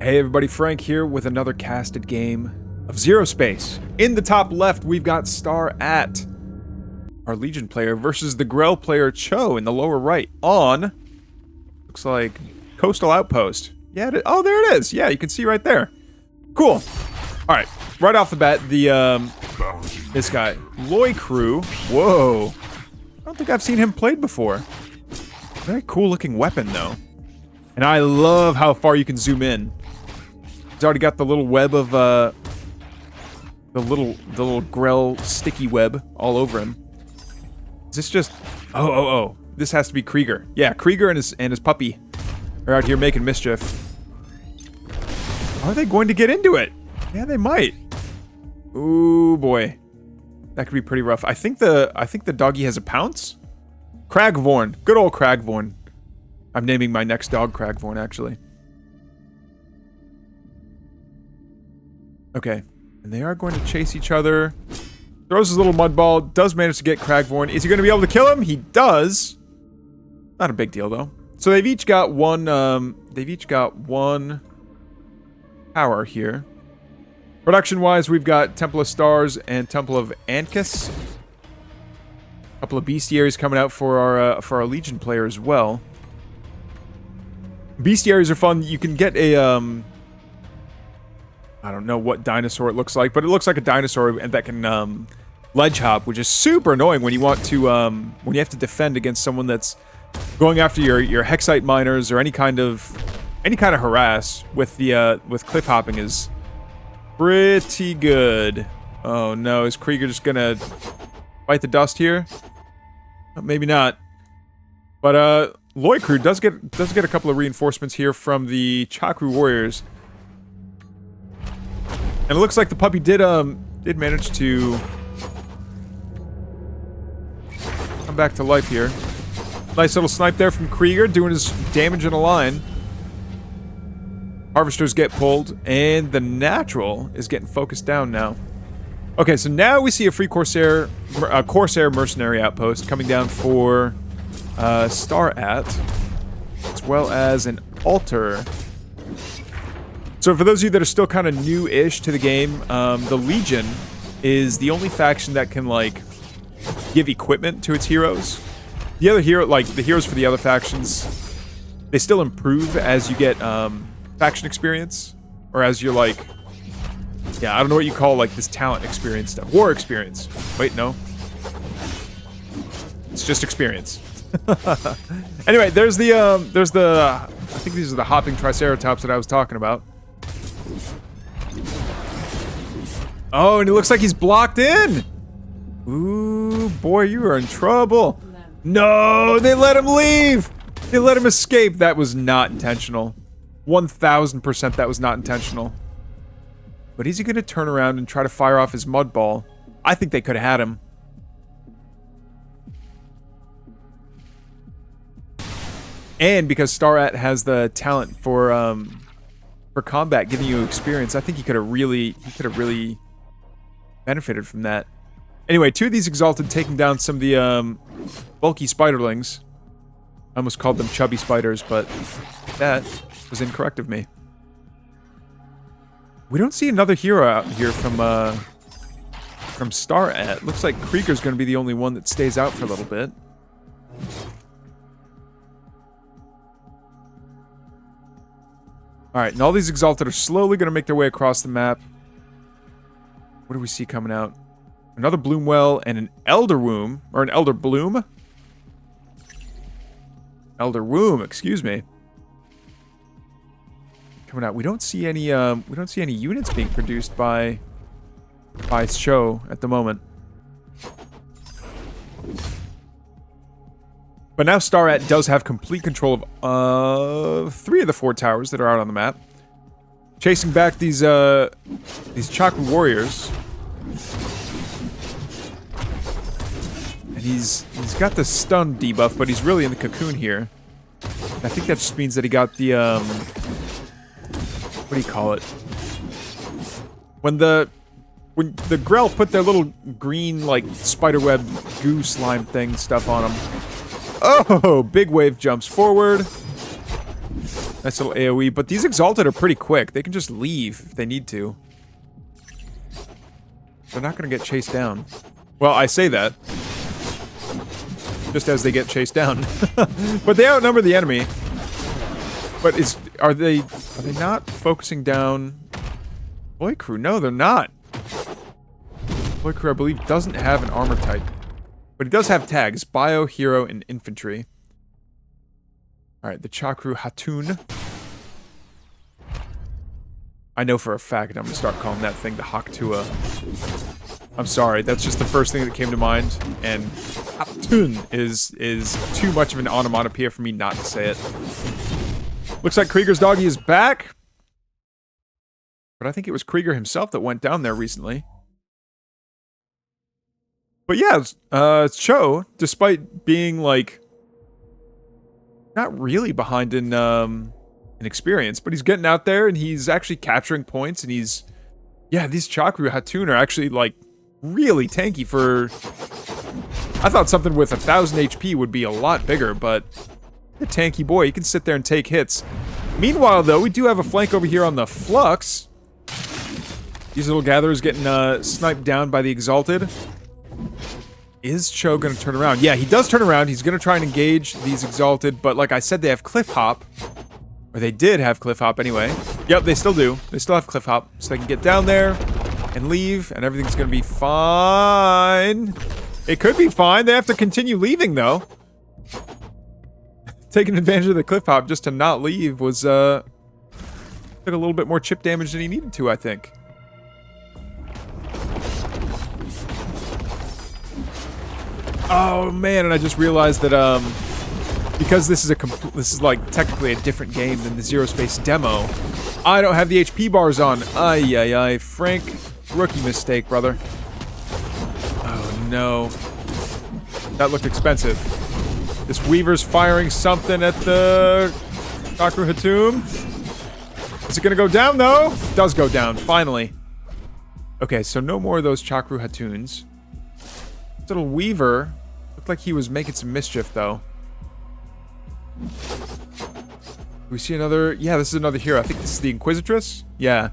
Hey everybody, Frank here with another casted game of Zero Space. In the top left, we've got Star At, our Legion player, versus the GvL player Cho in the lower right on, looks like, Coastal Outpost. Yeah, oh, there it is. Yeah, you can see right there. Cool. Alright, right off the bat, this guy, Loy Crew. Whoa. I don't think I've seen him played before. Very cool looking weapon, though. And I love how far you can zoom in. He's already got the little web of, the little GvL sticky web all over him. Is this just... Oh. This has to be Krieger. Yeah, Krieger and his puppy are out here making mischief. Are they going to get into it? Yeah, they might. Ooh, boy. That could be pretty rough. I think the doggy has a pounce? Cragvorn. Good old Cragvorn. I'm naming my next dog Cragvorn, actually. Okay. And they are going to chase each other. Throws his little mud ball. Does manage to get Cragvorn. Is he going to be able to kill him? He does. Not a big deal, though. So they've each got one, power here. Production-wise, we've got Temple of Stars and Temple of Ankus. A couple of bestiaries coming out for our Legion player as well. Bestiaries are fun. You can get a, I don't know what dinosaur it looks like, but it looks like a dinosaur that can, ledge hop, which is super annoying when you want to, when you have to defend against someone that's going after your Hexite miners or any kind of harass with the, with cliff hopping is pretty good. Oh no, is Krieger just gonna bite the dust here? Maybe not. But, Loy Crew does get a couple of reinforcements here from the Chakru Warriors. And it looks like the puppy did manage to come back to life here. Nice little snipe there from Krieger, doing his damage in a line. Harvesters get pulled, and the natural is getting focused down now. Okay, so now we see a free Corsair mercenary outpost coming down for Star At, as well as an altar. So for those of you that are still kind of new-ish to the game, the Legion is the only faction that can, like, give equipment to its heroes. The other hero, like, the heroes for the other factions, they still improve as you get, faction experience. Or as you're, like... Yeah, I don't know what you call, like, this talent experience stuff. War experience. Wait, no. It's just experience. Anyway, there's the, I think these are the hopping Triceratops that I was talking about. Oh, and it looks like he's blocked in! Ooh, boy, you are in trouble. No, they let him leave! They let him escape. That was not intentional. 1000% that was not intentional. But is he going to turn around and try to fire off his mud ball? I think they could have had him. And because Star At has the talent for combat, giving you experience, I think he could have really benefited from that. Anyway, two of these Exalted taking down some of the bulky spiderlings. I almost called them chubby spiders, but that was incorrect of me. We don't see another hero out here from Star At. Looks like Krieger's going to be the only one that stays out for a little bit. Alright, and all these Exalted are slowly going to make their way across the map. What do we see coming out? Another Bloomwell and an Elder Womb. Or an Elder Bloom? Elder Womb, excuse me. Coming out. We don't see any units being produced by Cho at the moment. But now Star At does have complete control of 3 of the 4 towers that are out on the map. Chasing back these Chakra Warriors. And he's got the stun debuff, but he's really in the cocoon here. I think that just means that he got the what do you call it? When the GvL put their little green, like, spiderweb goo slime thing stuff on him. Oh, big wave jumps forward. Nice little AoE, but these Exalted are pretty quick. They can just leave if they need to. They're not going to get chased down. Well, I say that. Just as they get chased down. But they outnumber the enemy. But are they not focusing down Boy Crew? No, they're not. Boy Crew, I believe, doesn't have an armor type. But he does have tags. Bio, Hero, and Infantry. Alright, the Chakru Hatun. I know for a fact I'm going to start calling that thing the Haktua. I'm sorry, that's just the first thing that came to mind. And Hatun is too much of an onomatopoeia for me not to say it. Looks like Krieger's doggy is back. But I think it was Krieger himself that went down there recently. But yeah, Cho, despite being like not really behind in experience, but he's getting out there and he's actually capturing points and these Chakru Hatun are actually like really tanky for. I thought something with 1,000 HP would be a lot bigger, but a tanky boy, he can sit there and take hits. Meanwhile, though, we do have a flank over here on the Flux. These little gatherers getting sniped down by the Exalted. Is Cho going to turn around? Yeah, he does turn around. He's going to try and engage these Exalted, but like I said, they have Cliff Hop. Or they did have Cliff Hop anyway. Yep, they still do. They still have Cliff Hop, so they can get down there and leave, and everything's going to be fine. It could be fine. They have to continue leaving, though. Taking advantage of the Cliff Hop just to not leave was, took a little bit more chip damage than he needed to, I think. Oh man, and I just realized that because this is like technically a different game than the Zero Space demo, I don't have the HP bars on. Ay, Frank, rookie mistake, brother. Oh no, that looked expensive. This Weaver's firing something at the Chakru Hatum. Is it gonna go down though? It does go down, finally. Okay, so no more of those Chakru Hatuns. Little Weaver looked like he was making some mischief, though. Do we see another? Yeah, this is another hero. I think this is the Inquisitress. Yeah.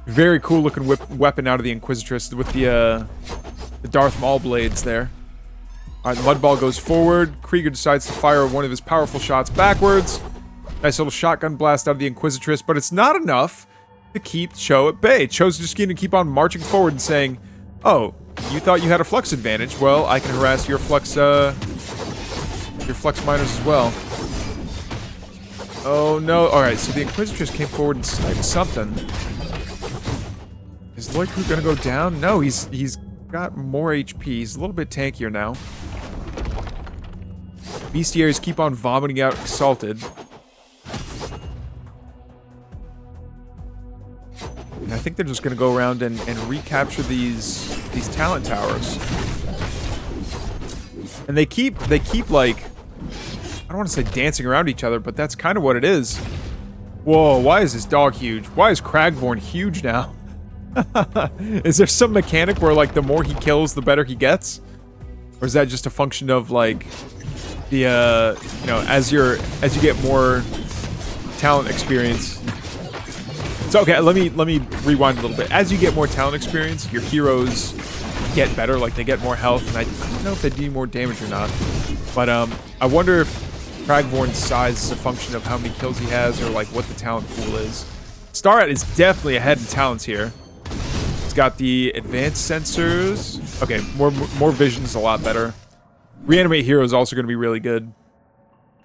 Very cool looking weapon out of the Inquisitress with the Darth Maul blades there. All right, the Mudball goes forward. Krieger decides to fire one of his powerful shots backwards. Nice little shotgun blast out of the Inquisitress, but it's not enough to keep Cho at bay. Cho's just going to keep on marching forward and saying, "Oh, you thought you had a Flux advantage? Well, I can harass your Flux miners as well." Oh no! All right, so the Inquisitress came forward and sniped something. Is Lloyd Crew gonna go down? No, he's got more HP. He's a little bit tankier now. Bestiaries keep on vomiting out Exalted. And I think they're just going to go around and recapture these talent towers. And they keep like, I don't want to say dancing around each other, but that's kind of what it is. Whoa, why is this dog huge? Why is Cragborn huge now? Is there some mechanic where like the more he kills, the better he gets? Or is that just a function of like the you know, as you get more talent experience? So okay, let me rewind a little bit. As you get more talent experience, your heroes get better, like they get more health, and I don't know if they do more damage or not. But I wonder if Cragvorn's size is a function of how many kills he has, or like what the talent pool is. Starat is definitely ahead in talents here. It's got the advanced sensors. Okay, more vision is a lot better. Reanimate hero is also going to be really good,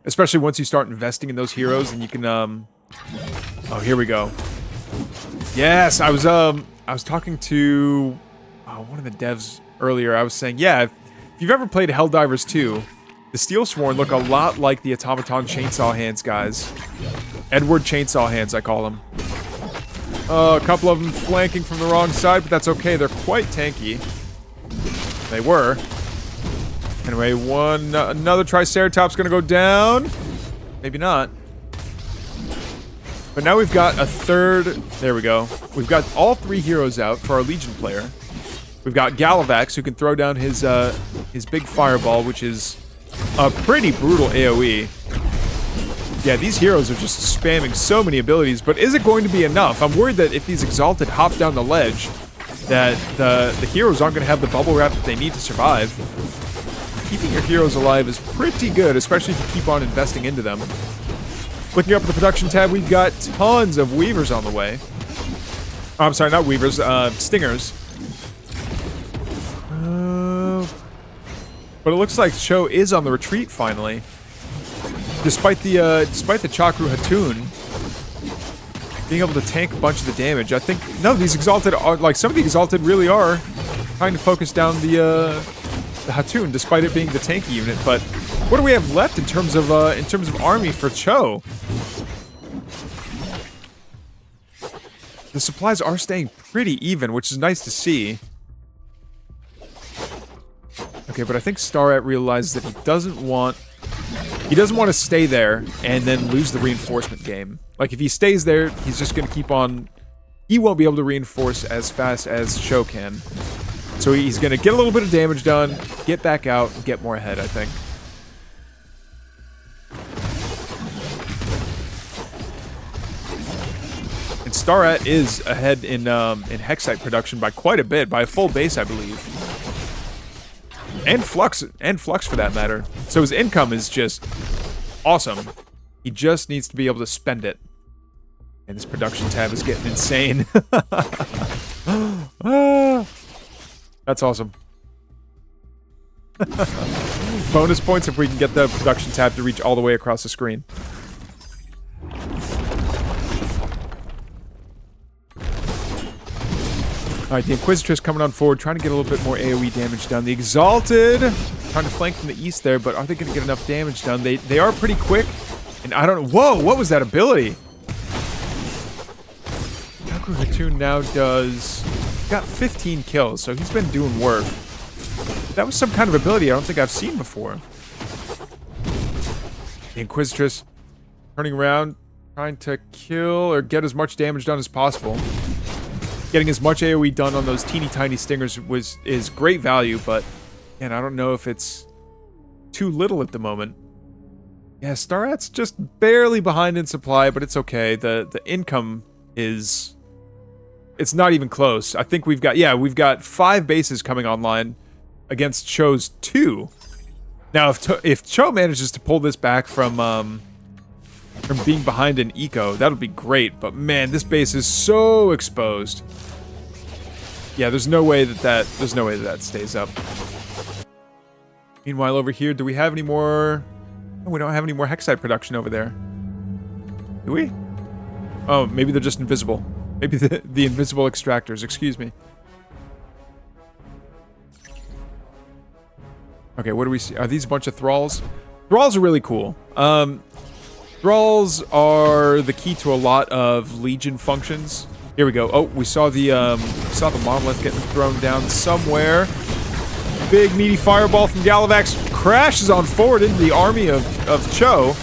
especially once you start investing in those heroes, and you can oh, here we go. Yes, I was talking to one of the devs earlier. I was saying, yeah, if you've ever played Helldivers 2, the Steel Sworn look a lot like the Automaton Chainsaw Hands guys. Edward Chainsaw Hands, I call them. A couple of them flanking from the wrong side, but that's okay. They're quite tanky. They were. Anyway, another Triceratops gonna go down. Maybe not. But now we've got a third. There we go. We've got all three heroes out for our Legion player. We've got Galavax, who can throw down his big fireball, which is a pretty brutal AoE. Yeah, these heroes are just spamming so many abilities, but is it going to be enough? I'm worried that if these Exalted hop down the ledge, that the heroes aren't going to have the bubble wrap that they need to survive. Keeping your heroes alive is pretty good, especially if you keep on investing into them. Looking up at the production tab, we've got tons of Weavers on the way. Oh, I'm sorry, not Weavers, Stingers. But it looks like Cho is on the retreat finally. Despite the Chakru Hatun being able to tank a bunch of the damage, I think no, these Exalted are like some of the Exalted really are trying to focus down the Hatun, despite it being the tanky unit. But what do we have left in terms of army for Cho? The supplies are staying pretty even, which is nice to see. Okay, but I think Starat realizes that he doesn't want to stay there and then lose the reinforcement game. Like, if he stays there, he's just going to keep on... He won't be able to reinforce as fast as Cho can. So he's going to get a little bit of damage done, get back out, and get more ahead, I think. And Starat is ahead in Hexite production by quite a bit, by a full base, I believe. And Flux for that matter. So his income is just awesome. He just needs to be able to spend it. And this production tab is getting insane. That's awesome. Bonus points if we can get the production tab to reach all the way across the screen. Alright, the Inquisitress coming on forward, trying to get a little bit more AoE damage done. The Exalted trying to flank from the east there, but are they going to get enough damage done? They are pretty quick, and I don't know. Whoa, what was that ability? Chakru Hatun now got 15 kills, so he's been doing work. That was some kind of ability I don't think I've seen before. The Inquisitress turning around, trying to kill or get as much damage done as possible. Getting as much AoE done on those teeny tiny stingers is great value, but man, I don't know if it's too little at the moment. Yeah, Starat's just barely behind in supply, but it's okay. The income is... It's not even close. I think we've got 5 bases coming online against Cho's 2. Now, if Cho manages to pull this back from being behind in eco, that'll be great. But man, this base is so exposed. Yeah, there's no way that stays up. Meanwhile, over here, do we have any more? Oh, we don't have any more Hexite production over there. Do we? Oh, maybe they're just invisible. Maybe the invisible extractors. Excuse me. Okay, what do we see? Are these a bunch of thralls? Thralls are really cool. Thralls are the key to a lot of Legion functions. Here we go. Oh, we saw the monolith getting thrown down somewhere. Big meaty fireball from Galavax crashes on forward into the army of Cho,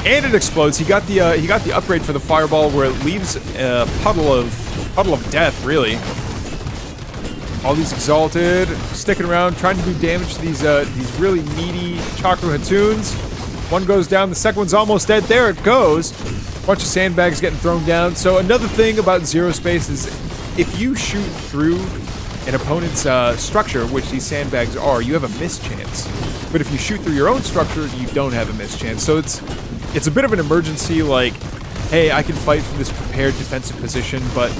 and it explodes. He got the upgrade for the fireball where it leaves a puddle of death, really. All these Exalted sticking around, trying to do damage to these really meaty Chakra Hatuns. One goes down, the second one's almost dead. There it goes. Bunch of sandbags getting thrown down. So another thing about Zero Space is if you shoot through an opponent's structure, which these sandbags are, you have a miss chance. But if you shoot through your own structure, you don't have a miss chance. So it's a bit of an emergency, like, hey, I can fight from this prepared defensive position, but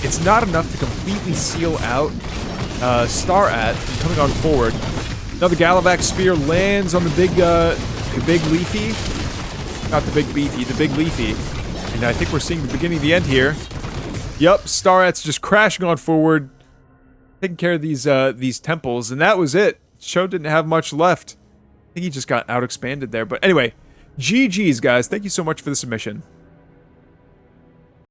it's not enough to completely seal out Starat from coming on forward. Another Galavax spear lands on the big leafy. Not the big beefy, the big leafy. And I think we're seeing the beginning of the end here. Yup, Starat's just crashing on forward, taking care of these temples, and that was it. Cho didn't have much left. I think he just got out expanded there. But anyway, GG's, guys. Thank you so much for the submission.